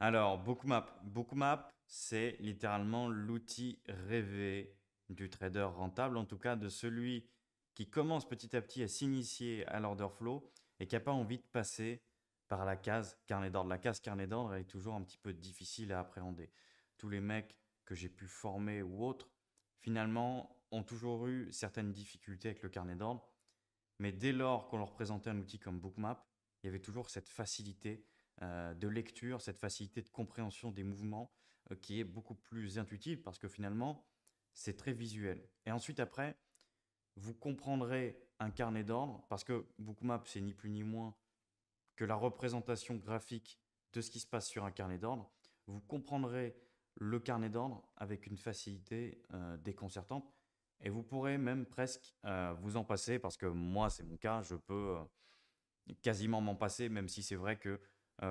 Alors, Bookmap. Bookmap, c'est littéralement l'outil rêvé du trader rentable, en tout cas de celui qui commence petit à petit à s'initier à l'order flow et qui n'a pas envie de passer par la case carnet d'ordre. La case carnet d'ordre est toujours un petit peu difficile à appréhender. Tous les mecs que j'ai pu former ou autres, finalement, ont toujours eu certaines difficultés avec le carnet d'ordre. Mais dès lors qu'on leur présentait un outil comme Bookmap, il y avait toujours cette facilité de lecture, cette facilité de compréhension des mouvements qui est beaucoup plus intuitive parce que finalement, c'est très visuel. Et ensuite, après, vous comprendrez un carnet d'ordre parce que Bookmap, c'est ni plus ni moins que la représentation graphique de ce qui se passe sur un carnet d'ordre. Vous comprendrez le carnet d'ordre avec une facilité déconcertante et vous pourrez même presque vous en passer parce que moi, c'est mon cas, je peux quasiment m'en passer, même si c'est vrai que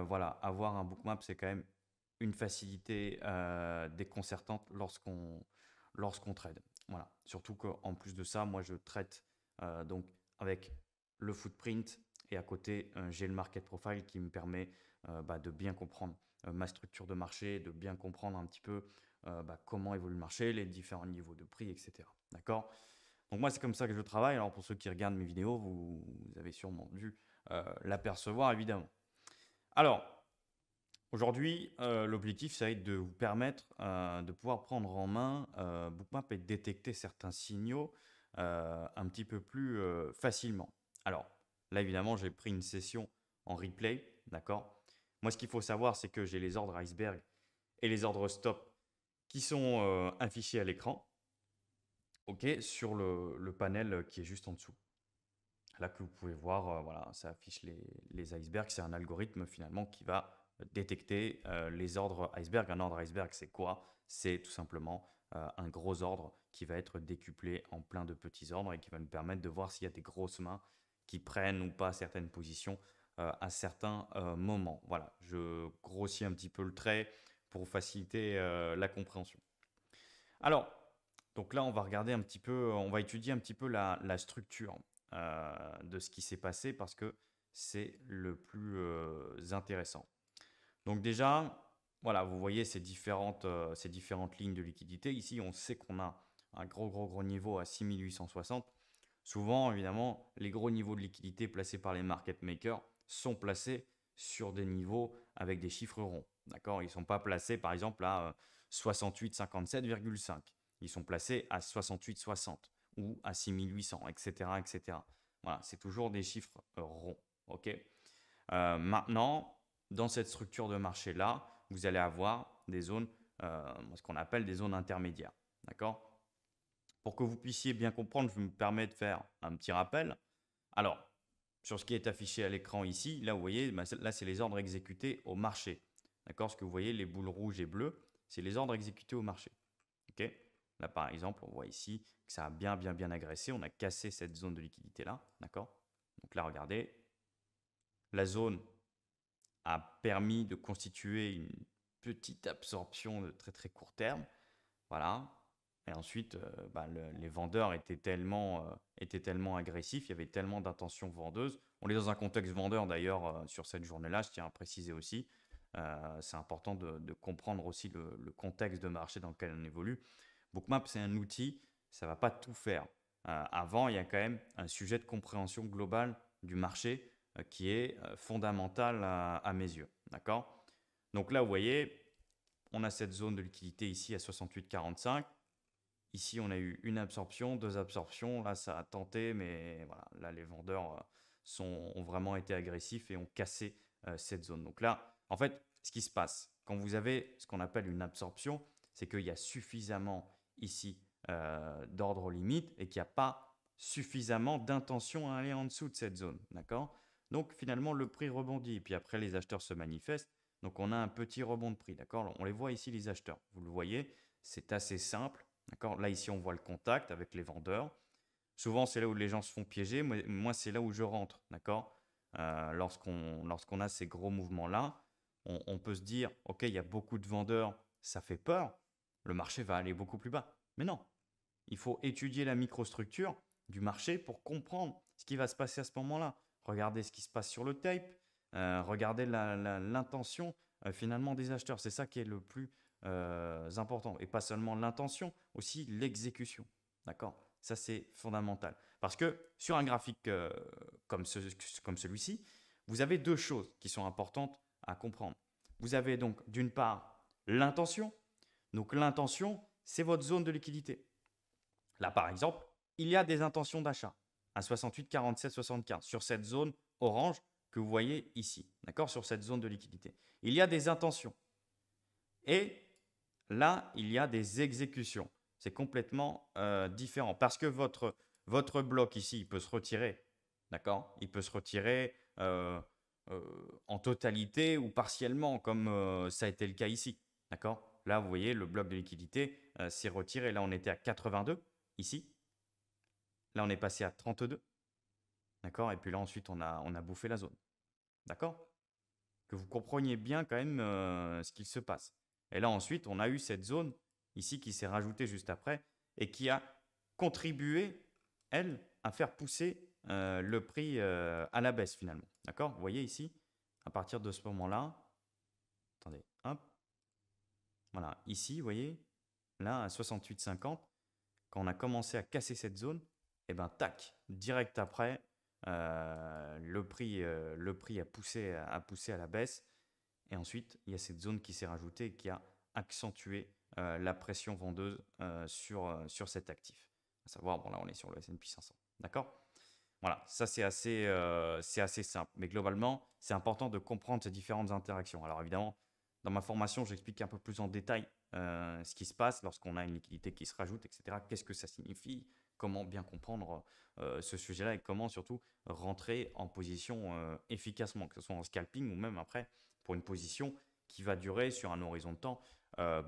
voilà, avoir un bookmap, c'est quand même une facilité déconcertante lorsqu'on trade. Voilà. Surtout qu'en plus de ça, moi je traite donc avec le footprint et à côté j'ai le market profile qui me permet de bien comprendre ma structure de marché, de bien comprendre un petit peu comment évolue le marché, les différents niveaux de prix, etc. D'accord. Donc moi c'est comme ça que je travaille. Alors pour ceux qui regardent mes vidéos, vous avez sûrement dû l'apercevoir évidemment. Alors, aujourd'hui, l'objectif, ça va être de vous permettre de pouvoir prendre en main Bookmap et de détecter certains signaux un petit peu plus facilement. Alors, là, évidemment, j'ai pris une session en replay, d'accord. Moi, ce qu'il faut savoir, c'est que j'ai les ordres iceberg et les ordres stop qui sont affichés à l'écran, ok, sur le panel qui est juste en dessous. Là que vous pouvez voir, voilà, ça affiche les icebergs. C'est un algorithme finalement qui va détecter les ordres iceberg. Un ordre iceberg, c'est quoi? C'est tout simplement un gros ordre qui va être décuplé en plein de petits ordres et qui va nous permettre de voir s'il y a des grosses mains qui prennent ou pas certaines positions à certains moments. Voilà, je grossis un petit peu le trait pour faciliter la compréhension. Alors, donc là, on va regarder un petit peu, on va étudier un petit peu la structure de ce qui s'est passé parce que c'est le plus intéressant. Donc déjà, voilà, vous voyez ces différentes lignes de liquidité. Ici, on sait qu'on a un gros niveau à 6860. Souvent, évidemment, les gros niveaux de liquidité placés par les market makers sont placés sur des niveaux avec des chiffres ronds. D'accord. Ils ne sont pas placés, par exemple, à 68,57,5. Ils sont placés à 68,60 ou à 6800, etc., etc. Voilà, c'est toujours des chiffres ronds. OK. Maintenant, dans cette structure de marché-là, vous allez avoir des zones, ce qu'on appelle des zones intermédiaires. D'accord. Pour que vous puissiez bien comprendre, je me permets de faire un petit rappel. Alors, sur ce qui est affiché à l'écran ici, là, vous voyez, là, c'est les ordres exécutés au marché. D'accord. Ce que vous voyez, les boules rouges et bleues, c'est les ordres exécutés au marché. OK. Là, par exemple, on voit ici que ça a bien agressé. On a cassé cette zone de liquidité-là. D'accord. Donc là, regardez, la zone a permis de constituer une petite absorption de très court terme. Voilà. Et ensuite, les vendeurs étaient tellement agressifs, il y avait tellement d'intentions vendeuses. On est dans un contexte vendeur d'ailleurs sur cette journée-là, je tiens à préciser aussi. C'est important de comprendre aussi le contexte de marché dans lequel on évolue. Bookmap, c'est un outil, ça ne va pas tout faire. Avant, il y a quand même un sujet de compréhension globale du marché qui est fondamental à mes yeux. D'accord. Donc là, vous voyez, on a cette zone de liquidité ici à 68,45. Ici, on a eu une absorption, deux absorptions. Là, ça a tenté, mais voilà, là, les vendeurs ont vraiment été agressifs et ont cassé cette zone. Donc là, en fait, ce qui se passe, quand vous avez ce qu'on appelle une absorption, c'est qu'il y a suffisamment ici d'ordre limite et qu'il n'y a pas suffisamment d'intention à aller en dessous de cette zone. D'accord. Donc finalement, le prix rebondit. Et puis après, les acheteurs se manifestent. Donc on a un petit rebond de prix. D'accord. On les voit ici, les acheteurs. Vous le voyez, c'est assez simple. D'accord. Là, ici, on voit le contact avec les vendeurs. Souvent, c'est là où les gens se font piéger. Moi, c'est là où je rentre. D'accord. Lorsqu'on a ces gros mouvements-là, on peut se dire, OK, il y a beaucoup de vendeurs, ça fait peur. Le marché va aller beaucoup plus bas. Mais non, il faut étudier la microstructure du marché pour comprendre ce qui va se passer à ce moment-là. Regardez ce qui se passe sur le tape, regardez l'intention finalement des acheteurs. C'est ça qui est le plus important. Et pas seulement l'intention, aussi l'exécution. D'accord? Ça, c'est fondamental. Parce que sur un graphique comme celui-ci, vous avez deux choses qui sont importantes à comprendre. Vous avez donc d'une part l'intention. Donc l'intention, c'est votre zone de liquidité. Là, par exemple, il y a des intentions d'achat à 68, 47, 75 sur cette zone orange que vous voyez ici, d'accord, sur cette zone de liquidité. Il y a des intentions. Et là, il y a des exécutions. C'est complètement différent parce que votre bloc ici, il peut se retirer, d'accord? Il peut se retirer en totalité ou partiellement, comme ça a été le cas ici, d'accord? Là, vous voyez, le bloc de liquidité s'est retiré. Là, on était à 82 ici. Là, on est passé à 32, d'accord? Et puis là, ensuite, on a bouffé la zone, d'accord? Que vous compreniez bien quand même ce qu'il se passe. Et là, ensuite, on a eu cette zone ici qui s'est rajoutée juste après et qui a contribué, elle, à faire pousser le prix à la baisse finalement. D'accord? Vous voyez ici, à partir de ce moment-là, attendez, hop, voilà, ici, vous voyez, là, à 68,50, quand on a commencé à casser cette zone, et ben tac, direct après, le prix a poussé à la baisse. Et ensuite, il y a cette zone qui s'est rajoutée et qui a accentué la pression vendeuse sur cet actif. À savoir, bon là, on est sur le S&P 500. D'accord? Voilà, ça c'est assez simple. Mais globalement, c'est important de comprendre ces différentes interactions. Alors évidemment, dans ma formation, j'explique un peu plus en détail ce qui se passe lorsqu'on a une liquidité qui se rajoute, etc. Qu'est-ce que ça signifie? Comment bien comprendre ce sujet-là et comment surtout rentrer en position efficacement, que ce soit en scalping ou même après pour une position qui va durer sur un horizon de temps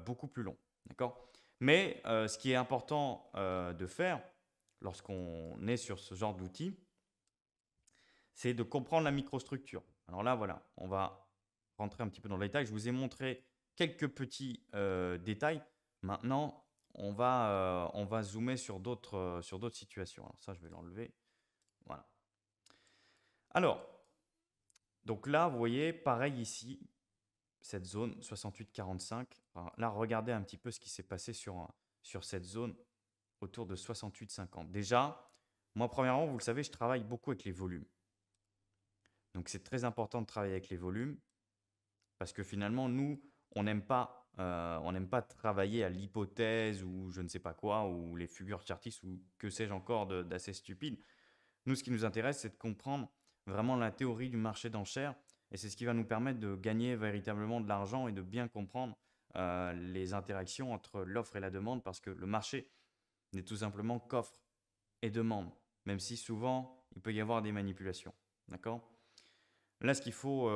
beaucoup plus long. D'accord? Mais ce qui est important de faire lorsqu'on est sur ce genre d'outils, c'est de comprendre la microstructure. Alors là, voilà, on va rentrer un petit peu dans le détail. Je vous ai montré quelques petits détails. Maintenant, on va zoomer sur d'autres situations. Alors ça, je vais l'enlever. Voilà. Alors, donc là, vous voyez, pareil ici, cette zone 68-45. Alors là, regardez un petit peu ce qui s'est passé sur cette zone autour de 68-50. Déjà, moi, premièrement, vous le savez, je travaille beaucoup avec les volumes. Donc, c'est très important de travailler avec les volumes parce que finalement, nous, on n'aime pas travailler à l'hypothèse ou je ne sais pas quoi, ou les figures chartistes ou que sais-je encore d'assez stupide. Nous, ce qui nous intéresse, c'est de comprendre vraiment la théorie du marché d'enchères et c'est ce qui va nous permettre de gagner véritablement de l'argent et de bien comprendre les interactions entre l'offre et la demande parce que le marché n'est tout simplement qu'offre et demande, même si souvent il peut y avoir des manipulations. D'accord? Là, ce qu'il faut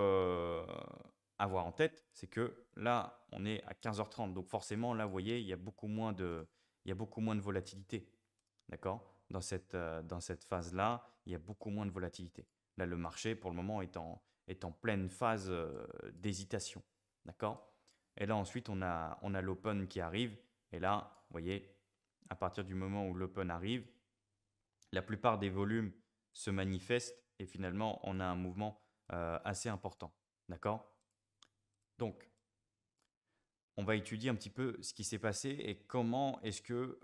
avoir en tête, c'est que là, on est à 15h30. Donc forcément, là, vous voyez, il y a beaucoup moins de volatilité. D'accord? Dans cette phase-là, il y a beaucoup moins de volatilité. Là, le marché, pour le moment, est en pleine phase d'hésitation. D'accord? Et là, ensuite, on a l'open qui arrive. Et là, vous voyez, à partir du moment où l'open arrive, la plupart des volumes se manifestent et finalement, on a un mouvement assez important. D'accord? Donc, on va étudier un petit peu ce qui s'est passé et comment est-ce que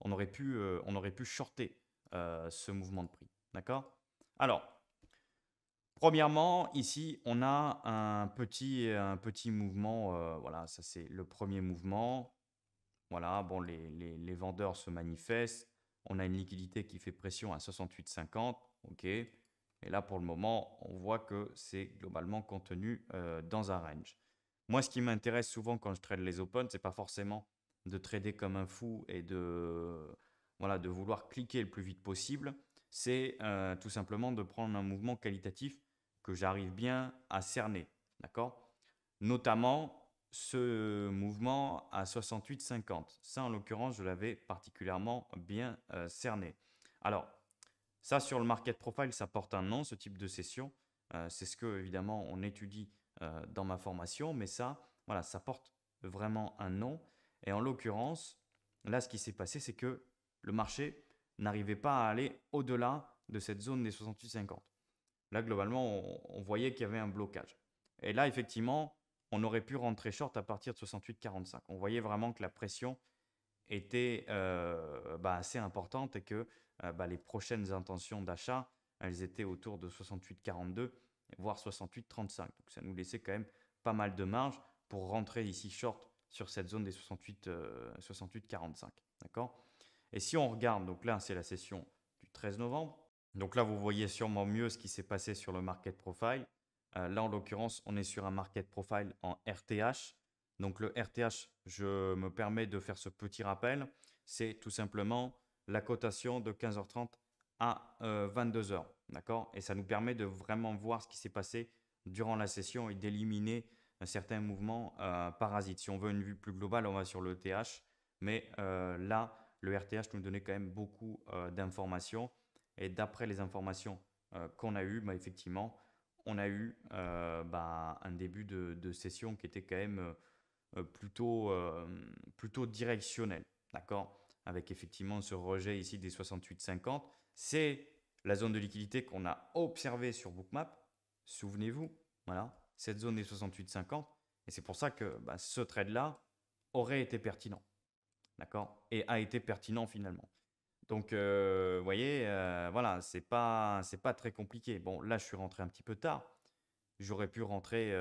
on aurait pu shorter ce mouvement de prix. D'accord? Alors, premièrement, ici, on a un petit mouvement. Voilà, ça c'est le premier mouvement. Voilà, bon, les vendeurs se manifestent. On a une liquidité qui fait pression à 68,50. OK. Et là, pour le moment, on voit que c'est globalement contenu dans un range. Moi, ce qui m'intéresse souvent quand je trade les open, c'est pas forcément de trader comme un fou et voilà, de vouloir cliquer le plus vite possible. C'est tout simplement de prendre un mouvement qualitatif que j'arrive bien à cerner. D'accord? Notamment ce mouvement à 68,50. Ça, en l'occurrence, je l'avais particulièrement bien cerné. Alors, ça, sur le market profile, ça porte un nom, ce type de session. C'est ce que, évidemment, on étudie dans ma formation, mais ça, voilà, ça porte vraiment un nom. Et en l'occurrence, là, ce qui s'est passé, c'est que le marché n'arrivait pas à aller au-delà de cette zone des 68,50. Là, globalement, on voyait qu'il y avait un blocage. Et là, effectivement, on aurait pu rentrer short à partir de 68,45. On voyait vraiment que la pression était assez importante et que les prochaines intentions d'achat, elles étaient autour de 68,42, voire 68,35. Donc ça nous laissait quand même pas mal de marge pour rentrer ici short sur cette zone des 68,45. D'accord? Et si on regarde, donc là c'est la session du 13 novembre. Donc là vous voyez sûrement mieux ce qui s'est passé sur le market profile. Là en l'occurrence on est sur un market profile en RTH. Donc le RTH, je me permets de faire ce petit rappel, c'est tout simplement la cotation de 15h30 à 22h. D'accord? Et ça nous permet de vraiment voir ce qui s'est passé durant la session et d'éliminer certains mouvements parasites. Si on veut une vue plus globale, on va sur le TH. Mais là, le RTH nous donnait quand même beaucoup d'informations. Et d'après les informations qu'on a eues, effectivement, on a eu un début de session qui était quand même plutôt directionnel. D'accord? Avec effectivement ce rejet ici des 68,50. C'est la zone de liquidité qu'on a observée sur Bookmap. Souvenez-vous, voilà, cette zone des 68,50. Et c'est pour ça que ce trade-là aurait été pertinent. D'accord? Et a été pertinent finalement. Donc, vous voyez, voilà, c'est pas très compliqué. Bon, là, je suis rentré un petit peu tard. J'aurais pu rentrer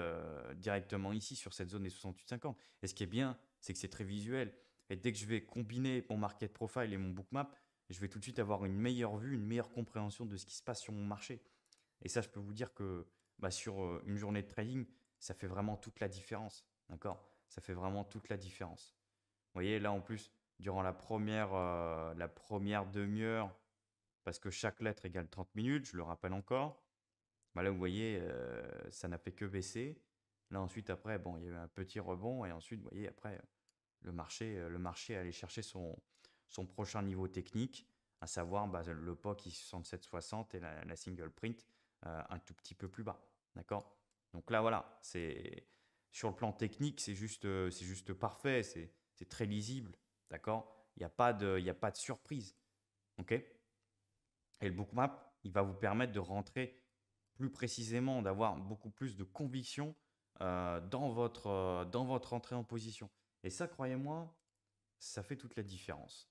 directement ici sur cette zone des 68,50. Et ce qui est bien, c'est que c'est très visuel. Et dès que je vais combiner mon market profile et mon bookmap, je vais tout de suite avoir une meilleure vue, une meilleure compréhension de ce qui se passe sur mon marché. Et ça, je peux vous dire que sur une journée de trading, ça fait vraiment toute la différence. D'accord? Ça fait vraiment toute la différence. Vous voyez, là en plus, durant la première demi-heure, parce que chaque lettre égale 30 minutes, je le rappelle encore, là vous voyez, ça n'a fait que baisser. Là ensuite, après, bon, il y a eu un petit rebond et ensuite, vous voyez, après, le marché allait chercher son prochain niveau technique, à savoir le POC 6760 et la single print un tout petit peu plus bas. D'accord? Donc là, voilà, sur le plan technique, c'est juste parfait, c'est très lisible. D'accord? Il n'y a pas de surprise. OK? Et le bookmap, il va vous permettre de rentrer plus précisément, d'avoir beaucoup plus de conviction dans votre entrée en position. Et ça, croyez-moi, ça fait toute la différence.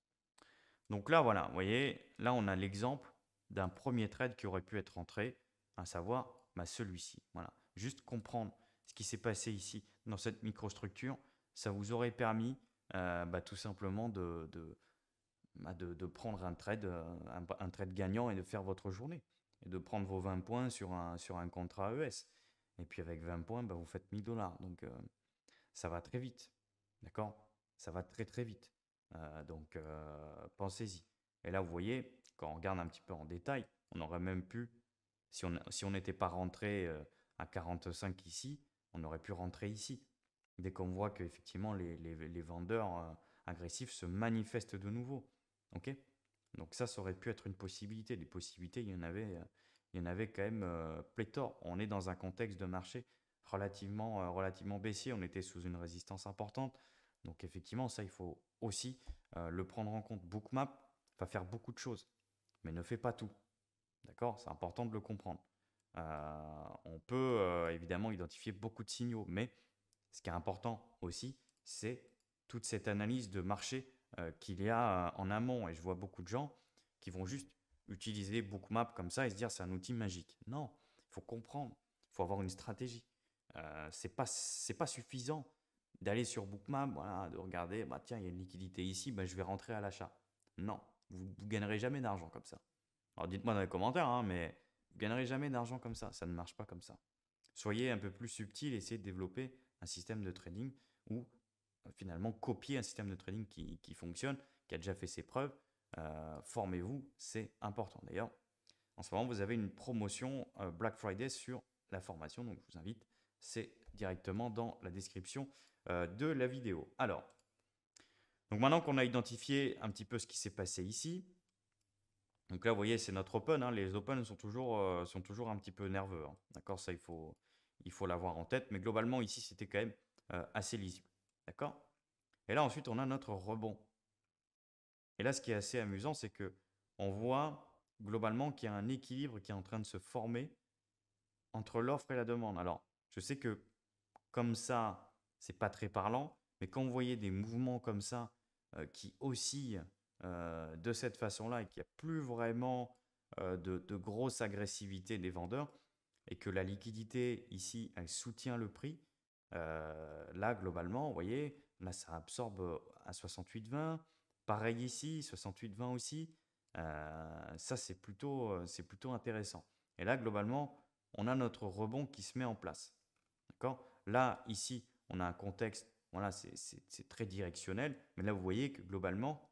Donc là, voilà, vous voyez, là, on a l'exemple d'un premier trade qui aurait pu être rentré, à savoir celui-ci. Voilà. Juste comprendre ce qui s'est passé ici dans cette microstructure, ça vous aurait permis tout simplement de prendre un trade gagnant et de faire votre journée. Et de prendre vos 20 points sur un contrat ES. Et puis avec 20 points, vous faites 1000 $. Donc ça va très vite. D'accord? Ça va très très vite. Donc pensez-y. Et là, vous voyez, quand on regarde un petit peu en détail, on aurait même pu, si on n'était pas rentré à 45 ici, on aurait pu rentrer ici. Dès qu'on voit qu'effectivement les vendeurs agressifs se manifestent de nouveau. Ok? Donc ça aurait pu être une possibilité. Des possibilités, il y en avait quand même pléthore. On est dans un contexte de marché relativement baissier. On était sous une résistance importante. Donc effectivement, ça, il faut aussi le prendre en compte. Bookmap va faire beaucoup de choses, mais ne fait pas tout. D'accord? C'est important de le comprendre. On peut évidemment identifier beaucoup de signaux, mais ce qui est important aussi, c'est toute cette analyse de marché qu'il y a en amont. Et je vois beaucoup de gens qui vont juste utiliser Bookmap comme ça et se dire c'est un outil magique. Non, il faut comprendre, il faut avoir une stratégie. C'est pas suffisant d'aller sur Bookmap, voilà, de regarder, tiens, il y a une liquidité ici, je vais rentrer à l'achat. Non, vous ne gagnerez jamais d'argent comme ça. Alors dites-moi dans les commentaires, hein, mais vous ne gagnerez jamais d'argent comme ça. Ça ne marche pas comme ça. Soyez un peu plus subtil, essayez de développer un système de trading ou finalement copier un système de trading qui fonctionne, qui a déjà fait ses preuves. Formez-vous, c'est important. D'ailleurs, en ce moment, vous avez une promotion Black Friday sur la formation, donc je vous invite, c'est directement dans la description de la vidéo. Alors, donc maintenant qu'on a identifié un petit peu ce qui s'est passé ici, donc là, vous voyez, c'est notre open, hein. Les open sont toujours un petit peu nerveux, hein. D'accord? Ça, il faut l'avoir en tête. Mais globalement, ici, c'était quand même assez lisible. D'accord? Et là, ensuite, on a notre rebond. Et là, ce qui est assez amusant, c'est que on voit globalement qu'il y a un équilibre qui est en train de se former entre l'offre et la demande. Alors, Je sais que comme ça, c'est pas très parlant, mais quand vous voyez des mouvements comme ça qui oscillent de cette façon-là et qu'il n'y a plus vraiment de grosse agressivité des vendeurs et que la liquidité ici, elle soutient le prix, là, globalement, vous voyez, là, ça absorbe à 68,20. Pareil ici, 68,20 aussi. Ça, c'est plutôt intéressant. Et là, globalement, on a notre rebond qui se met en place. D'accord? Là, ici, on a un contexte, voilà, c'est très directionnel. Mais là, vous voyez que globalement,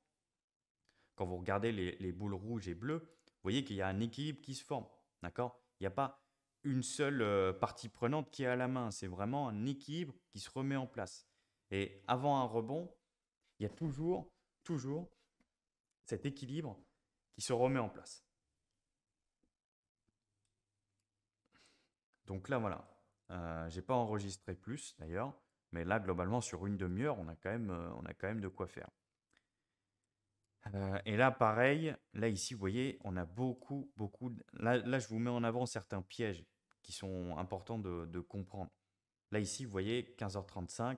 quand vous regardez les boules rouges et bleues, vous voyez qu'il y a un équilibre qui se forme. D'accord? Il n'y a pas une seule partie prenante qui est à la main. C'est vraiment un équilibre qui se remet en place. Et avant un rebond, il y a toujours cet équilibre qui se remet en place. Donc là, voilà. J'ai pas enregistré plus d'ailleurs, mais là, globalement, sur une demi-heure, on a quand même de quoi faire. Et là, pareil, là ici, vous voyez, on a beaucoup. Là, je vous mets en avant certains pièges qui sont importants de comprendre. Là, ici, vous voyez, 15h35,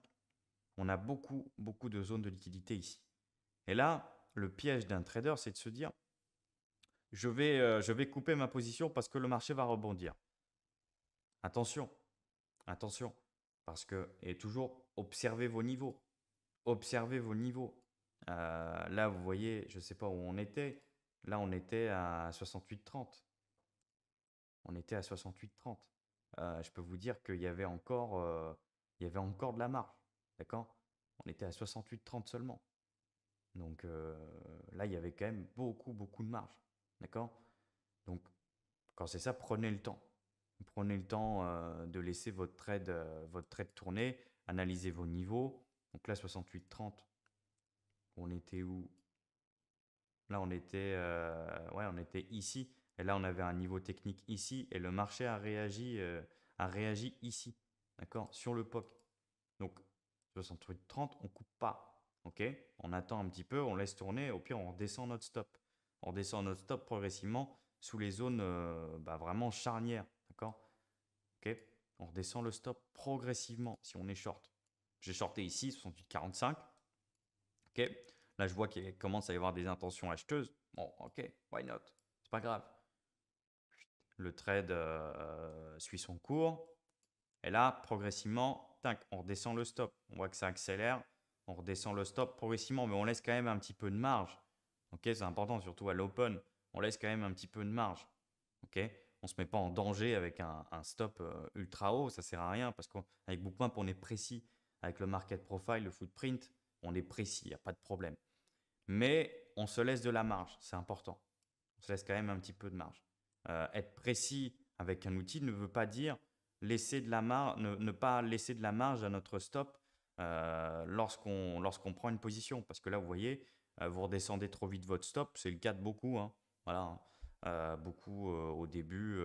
on a beaucoup de zones de liquidité ici. Et là, le piège d'un trader, c'est de se dire, je vais couper ma position parce que le marché va rebondir. Attention, attention, parce que, et toujours, observez vos niveaux. Observez vos niveaux. Là, vous voyez, je ne sais pas où on était. Là, on était à 68,30. On était à 68,30. Je peux vous dire il y avait encore de la marge. D'accord? On était à 68,30 seulement. Donc là, il y avait quand même beaucoup de marge. D'accord? Donc, quand c'est ça, prenez le temps. Prenez le temps de laisser votre trade tourner, analysez vos niveaux. Donc là, 68,30, on était où? Là, ouais, on était ici. Et là, on avait un niveau technique ici. Et le marché a réagi ici. D'accord? Sur le POC. Donc, 68,30, on ne coupe pas. OK? On attend un petit peu, on laisse tourner. Au pire, on redescend notre stop. On redescend notre stop progressivement sous les zones vraiment charnières. D'accord? OK? On redescend le stop progressivement si on est short. J'ai shorté ici, 68,45. OK? Là, je vois qu'il commence à y avoir des intentions acheteuses. Bon, OK, why not? C'est pas grave. Le trade suit son cours. Et là, progressivement, tac, on redescend le stop. On voit que ça accélère. On redescend le stop progressivement, mais on laisse quand même un petit peu de marge. OK, c'est important, surtout à l'open. On laisse quand même un petit peu de marge. OK? On ne se met pas en danger avec un stop ultra haut. Ça ne sert à rien parce qu'avec Bookmap, on est précis. Avec le market profile, le footprint, on est précis. Il n'y a pas de problème. Mais on se laisse de la marge, c'est important. On se laisse quand même un petit peu de marge. Être précis avec un outil ne veut pas dire laisser de la marge, ne pas laisser de la marge à notre stop lorsqu'on prend une position. Parce que là, vous voyez, vous redescendez trop vite votre stop, c'est le cas de beaucoup. Hein. Voilà. Beaucoup au début